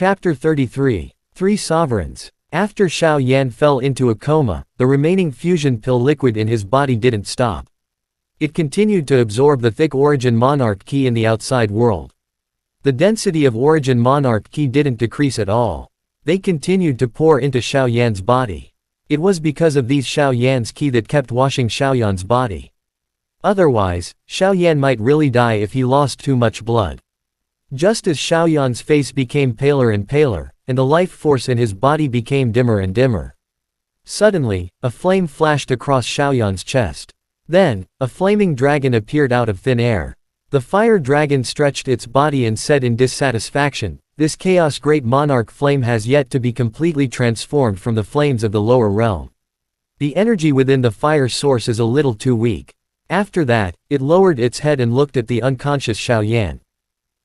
Chapter 33. Three Sovereigns. After Xiao Yan fell into a coma, the remaining fusion pill liquid in his body didn't stop. It continued to absorb the thick Origin Monarch Ki in the outside world. The density of Origin Monarch Ki didn't decrease at all. They continued to pour into Xiao Yan's body. It was because of these Xiao Yan's Ki that kept washing Xiao Yan's body. Otherwise, Xiao Yan might really die if he lost too much blood. Just as Xiao Yan's face became paler and paler, and the life force in his body became dimmer and dimmer. Suddenly, a flame flashed across Xiao Yan's chest. Then, a flaming dragon appeared out of thin air. The fire dragon stretched its body and said in dissatisfaction, "This chaos great monarch flame has yet to be completely transformed from the flames of the lower realm. The energy within the fire source is a little too weak." After that, it lowered its head and looked at the unconscious Xiao Yan.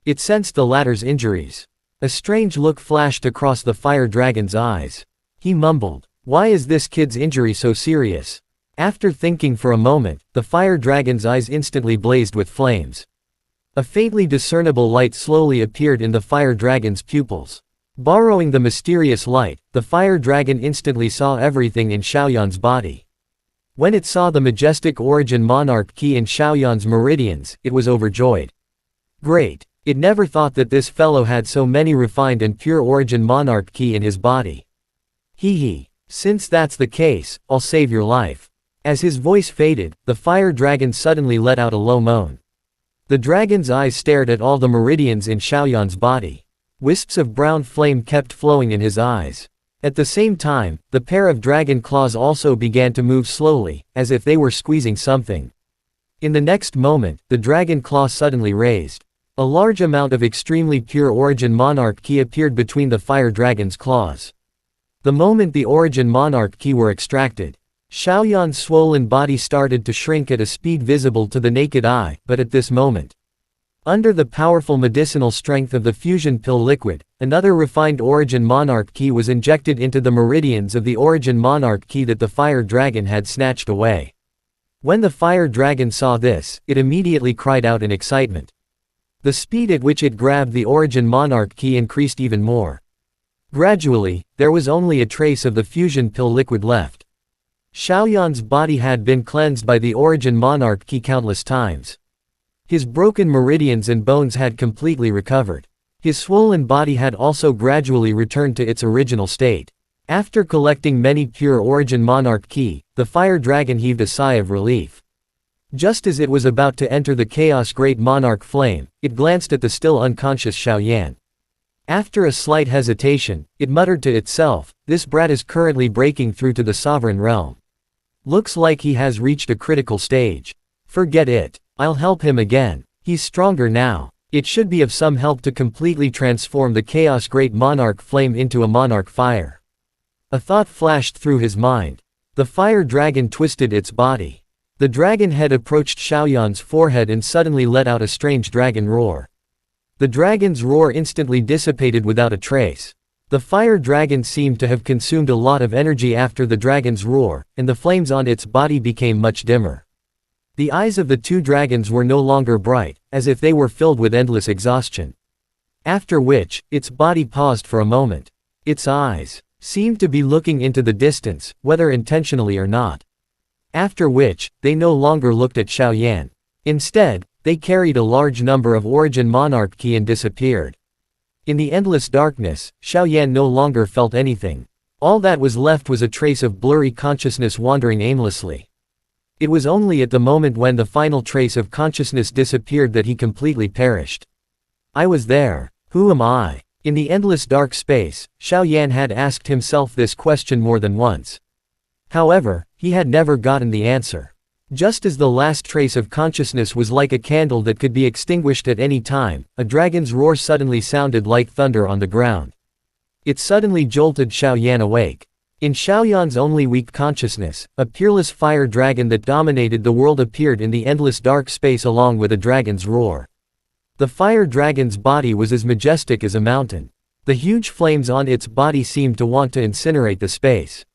It sensed the latter's injuries. A strange look flashed across the fire dragon's eyes. He mumbled, "Why is this kid's injury so serious?" After thinking for a moment, the fire dragon's eyes instantly blazed with flames. A faintly discernible light slowly appeared in the fire dragon's pupils. Borrowing the mysterious light, the fire dragon instantly saw everything in Xiao Yan's body. When it saw the majestic Origin Monarch Ki in Xiao Yan's meridians, it was overjoyed. Great! It never thought that this fellow had so many refined and pure Origin Monarch Ki in his body. Hee. Since that's the case, I'll save your life. As his voice faded, the fire dragon suddenly let out a low moan. The dragon's eyes stared at all the meridians in Xiao Yan's body. Wisps of brown flame kept flowing in his eyes. At the same time, the pair of dragon claws also began to move slowly, as if they were squeezing something. In the next moment, the dragon claw suddenly raised. A large amount of extremely pure Origin Monarch Ki appeared between the fire dragon's claws. The moment the Origin Monarch Ki were extracted, Xiao Yan's swollen body started to shrink at a speed visible to the naked eye, but at this moment, under the powerful medicinal strength of the fusion pill liquid, another refined Origin Monarch Ki was injected into the meridians of the Origin Monarch Ki that the fire dragon had snatched away. When the fire dragon saw this, it immediately cried out in excitement. The speed at which it grabbed the Origin Monarch Ki increased even more. Gradually, there was only a trace of the fusion pill liquid left. Xiao Yan's body had been cleansed by the Origin Monarch Ki countless times. His broken meridians and bones had completely recovered. His swollen body had also gradually returned to its original state. After collecting many pure Origin Monarch Ki, the fire dragon heaved a sigh of relief. Just as it was about to enter the Chaos Great Monarch Flame, it glanced at the still unconscious Xiao Yan. After a slight hesitation, it muttered to itself, "This brat is currently breaking through to the sovereign realm. Looks like he has reached a critical stage. Forget it. I'll help him again. He's stronger now. It should be of some help to completely transform the Chaos Great Monarch Flame into a Monarch Fire." A thought flashed through his mind. The fire dragon twisted its body. The dragon head approached Xiao Yan's forehead and suddenly let out a strange dragon roar. The dragon's roar instantly dissipated without a trace. The fire dragon seemed to have consumed a lot of energy after the dragon's roar, and the flames on its body became much dimmer. The eyes of the two dragons were no longer bright, as if they were filled with endless exhaustion. After which, its body paused for a moment. Its eyes seemed to be looking into the distance, whether intentionally or not. After which, they no longer looked at Xiao Yan. Instead, they carried a large number of Origin Monarch Ki and disappeared. In the endless darkness, Xiao Yan no longer felt anything. All that was left was a trace of blurry consciousness wandering aimlessly. It was only at the moment when the final trace of consciousness disappeared that he completely perished. I was there. Who am I? In the endless dark space, Xiao Yan had asked himself this question more than once. However, he had never gotten the answer. Just as the last trace of consciousness was like a candle that could be extinguished at any time, a dragon's roar suddenly sounded like thunder on the ground. It suddenly jolted Xiao Yan awake. In Xiao Yan's only weak consciousness, a peerless fire dragon that dominated the world appeared in the endless dark space along with a dragon's roar. The fire dragon's body was as majestic as a mountain. The huge flames on its body seemed to want to incinerate the space.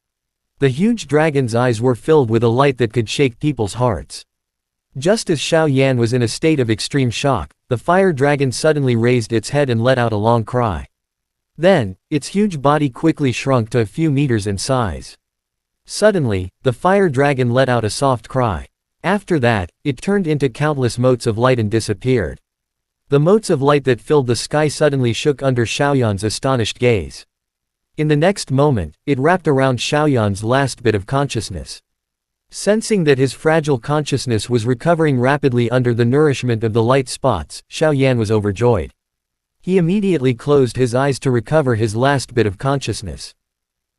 The huge dragon's eyes were filled with a light that could shake people's hearts. Just as Xiao Yan was in a state of extreme shock, the fire dragon suddenly raised its head and let out a long cry. Then, its huge body quickly shrunk to a few meters in size. Suddenly, the fire dragon let out a soft cry. After that, it turned into countless motes of light and disappeared. The motes of light that filled the sky suddenly shook under Xiaoyan's astonished gaze. In the next moment, it wrapped around Xiaoyan's last bit of consciousness. Sensing that his fragile consciousness was recovering rapidly under the nourishment of the light spots, Xiaoyan was overjoyed. He immediately closed his eyes to recover his last bit of consciousness.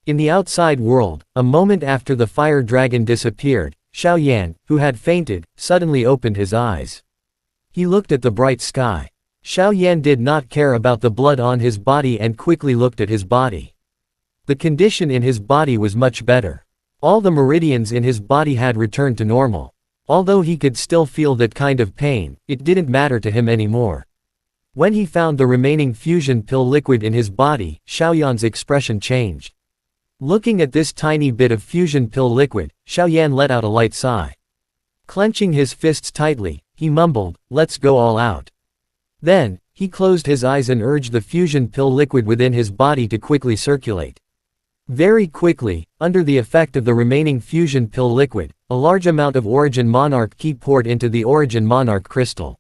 In the outside world, a moment after the fire dragon disappeared, Xiaoyan, who had fainted, suddenly opened his eyes. He looked at the bright sky. Xiaoyan did not care about the blood on his body and quickly looked at his body. The condition in his body was much better. All the meridians in his body had returned to normal. Although he could still feel that kind of pain, it didn't matter to him anymore. When he found the remaining fusion pill liquid in his body, Xiaoyan's expression changed. Looking at this tiny bit of fusion pill liquid, Xiaoyan let out a light sigh. Clenching his fists tightly, he mumbled, "Let's go all out." Then, he closed his eyes and urged the fusion pill liquid within his body to quickly circulate. Very quickly, under the effect of the remaining fusion pill liquid, a large amount of Origin Monarch Ki poured into the Origin Monarch crystal.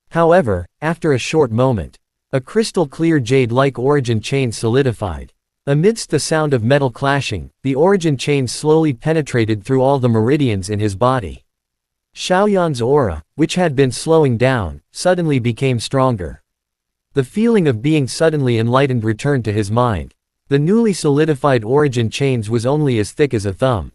However, after a short moment, a crystal-clear jade-like Origin chain solidified. Amidst the sound of metal clashing, the Origin chain slowly penetrated through all the meridians in his body. Xiaoyan's aura, which had been slowing down, suddenly became stronger. The feeling of being suddenly enlightened returned to his mind. The newly solidified Origin chains was only as thick as a thumb.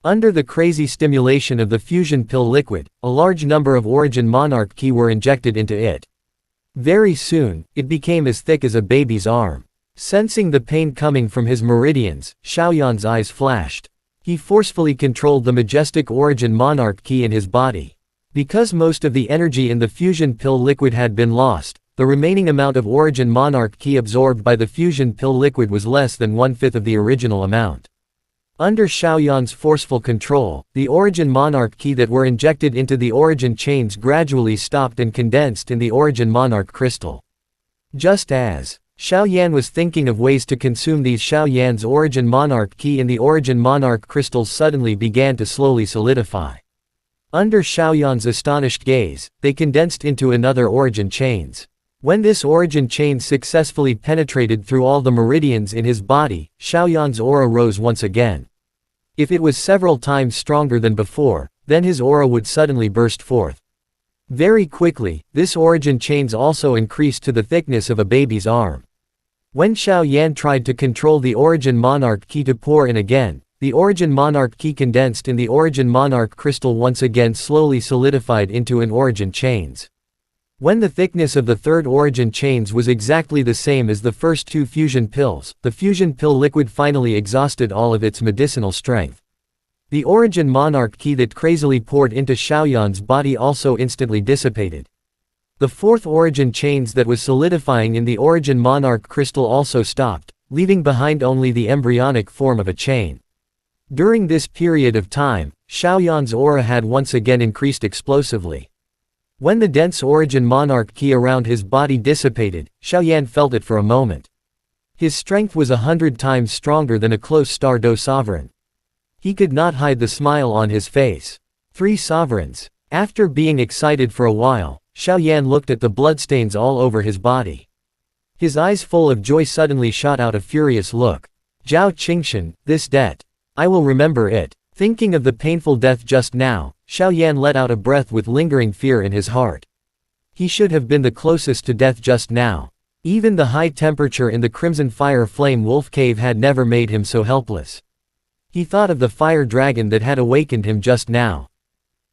Under the crazy stimulation of the fusion pill liquid, a large number of Origin Monarch Ki were injected into it. Very soon, it became as thick as a baby's arm. Sensing the pain coming from his meridians, Xiaoyan's eyes flashed. He forcefully controlled the majestic Origin Monarch Ki in his body. Because most of the energy in the fusion pill liquid had been lost, the remaining amount of Origin Monarch Ki absorbed by the fusion pill liquid was less than 1/5 of the original amount. Under Xiaoyan's forceful control, the Origin Monarch Ki that were injected into the Origin chains gradually stopped and condensed in the Origin Monarch crystal. Just as Xiaoyan was thinking of ways to consume these, Xiaoyan's Origin Monarch Ki in the Origin Monarch crystals suddenly began to slowly solidify. Under Xiaoyan's astonished gaze, they condensed into another Origin chains. When this Origin chain successfully penetrated through all the meridians in his body, Xiaoyan's aura rose once again. If it was several times stronger than before, then his aura would suddenly burst forth. Very quickly, this Origin chains also increased to the thickness of a baby's arm. When Xiaoyan tried to control the Origin Monarch Ki to pour in again, the Origin Monarch Ki condensed in the Origin Monarch crystal once again slowly solidified into an Origin chains. When the thickness of the third Origin chains was exactly the same as the first two fusion pills, the fusion pill liquid finally exhausted all of its medicinal strength. The Origin Monarch Ki that crazily poured into Xiaoyan's body also instantly dissipated. The fourth Origin chains that was solidifying in the Origin Monarch crystal also stopped, leaving behind only the embryonic form of a chain. During this period of time, Xiaoyan's aura had once again increased explosively. When the dense Origin Monarch Ki around his body dissipated, Xiaoyan felt it for a moment. His strength was 100 times stronger than a close Star Do sovereign. He could not hide the smile on his face. 3 sovereigns. After being excited for a while, Xiaoyan looked at the bloodstains all over his body. His eyes full of joy suddenly shot out a furious look. Zhao Qingshan, this debt. I will remember it. Thinking of the painful death just now, Xiaoyan let out a breath with lingering fear in his heart. He should have been the closest to death just now. Even the high temperature in the Crimson Fire Flame Wolf Cave had never made him so helpless. He thought of the fire dragon that had awakened him just now.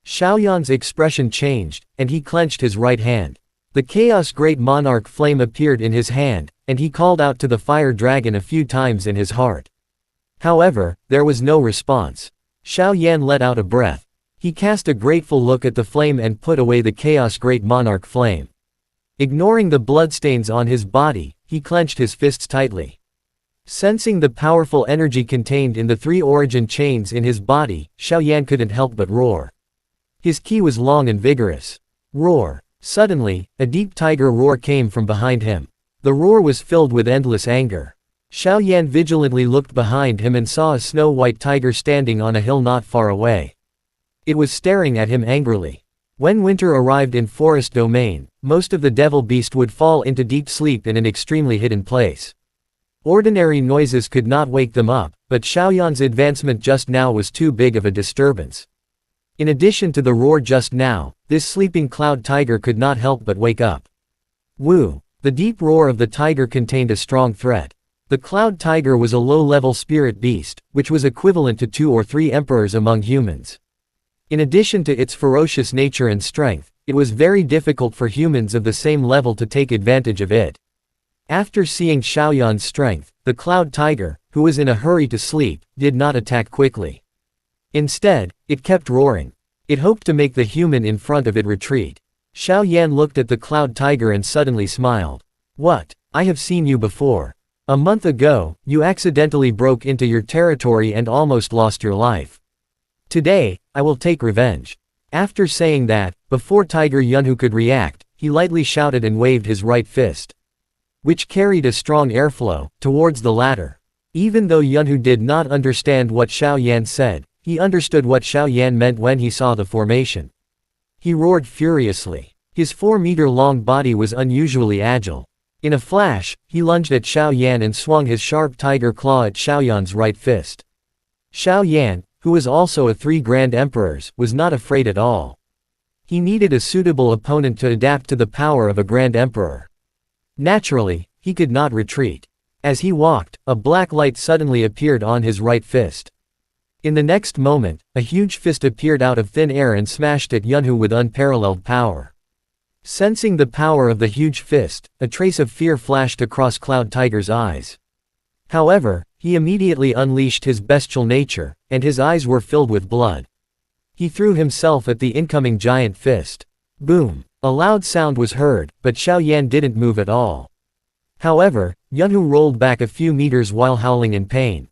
Xiaoyan's expression changed, and he clenched his right hand. The Chaos Great Monarch Flame appeared in his hand, and he called out to the fire dragon a few times in his heart. However, there was no response. Xiaoyan let out a breath. He cast a grateful look at the flame and put away the Chaos Great Monarch Flame. Ignoring the bloodstains on his body, he clenched his fists tightly. Sensing the powerful energy contained in the 3 Origin chains in his body, Xiaoyan couldn't help but roar. His ki was long and vigorous. Roar. Suddenly, a deep tiger roar came from behind him. The roar was filled with endless anger. Xiao Yan vigilantly looked behind him and saw a snow-white tiger standing on a hill not far away. It was staring at him angrily. When winter arrived in forest domain, most of the devil beast would fall into deep sleep in an extremely hidden place. Ordinary noises could not wake them up, but Xiaoyan's advancement just now was too big of a disturbance. In addition to the roar just now, this sleeping cloud tiger could not help but wake up. Woo! The deep roar of the tiger contained a strong threat. The cloud tiger was a low-level spirit beast, which was equivalent to 2 or 3 emperors among humans. In addition to its ferocious nature and strength, it was very difficult for humans of the same level to take advantage of it. After seeing Xiaoyan's strength, the cloud tiger, who was in a hurry to sleep, did not attack quickly. Instead, it kept roaring. It hoped to make the human in front of it retreat. Xiao Yan looked at the cloud tiger and suddenly smiled. What? I have seen you before. A month ago, you accidentally broke into your territory and almost lost your life. Today, I will take revenge. After saying that, before Tiger Yunhu could react, he lightly shouted and waved his right fist, which carried a strong airflow, towards the latter. Even though Yunhu did not understand what Xiao Yan said, he understood what Xiao Yan meant when he saw the formation. He roared furiously. His 4-meter-long body was unusually agile. In a flash, he lunged at Xiao Yan and swung his sharp tiger claw at Xiao Yan's right fist. Xiao Yan, who was also a 3 Grand Emperors, was not afraid at all. He needed a suitable opponent to adapt to the power of a Grand Emperor. Naturally, he could not retreat. As he walked, a black light suddenly appeared on his right fist. In the next moment, a huge fist appeared out of thin air and smashed at Yunhu with unparalleled power. Sensing the power of the huge fist, a trace of fear flashed across Cloud Tiger's eyes. However, he immediately unleashed his bestial nature, and his eyes were filled with blood. He threw himself at the incoming giant fist. Boom! A loud sound was heard, but Xiao Yan didn't move at all. However, Yunhu rolled back a few meters while howling in pain.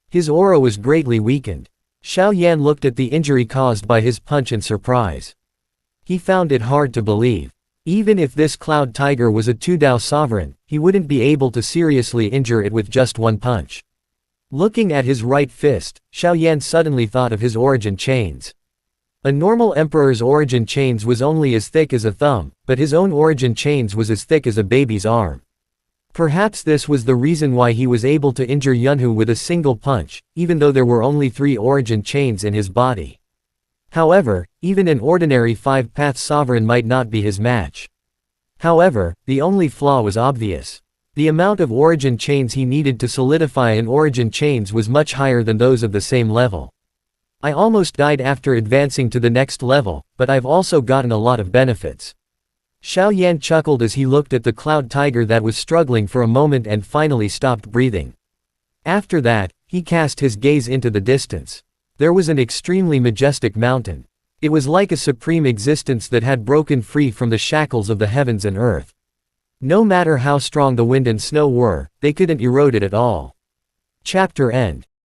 His aura was greatly weakened. Xiao Yan looked at the injury caused by his punch in surprise. He found it hard to believe. Even if this Cloud Tiger was a 2-Dao sovereign, he wouldn't be able to seriously injure it with just one punch. Looking at his right fist, Xiao Yan suddenly thought of his origin chains. A normal emperor's origin chains was only as thick as a thumb, but his own origin chains was as thick as a baby's arm. Perhaps this was the reason why he was able to injure Yunhu with a single punch, even though there were only 3 origin chains in his body. However, even an ordinary 5-path sovereign might not be his match. However, the only flaw was obvious. The amount of origin chains he needed to solidify an origin chains was much higher than those of the same level. I almost died after advancing to the next level, but I've also gotten a lot of benefits. Xiao Yan chuckled as he looked at the Cloud Tiger that was struggling for a moment and finally stopped breathing. After that, he cast his gaze into the distance. There was an extremely majestic mountain. It was like a supreme existence that had broken free from the shackles of the heavens and earth. No matter how strong the wind and snow were, they couldn't erode it at all. Chapter end.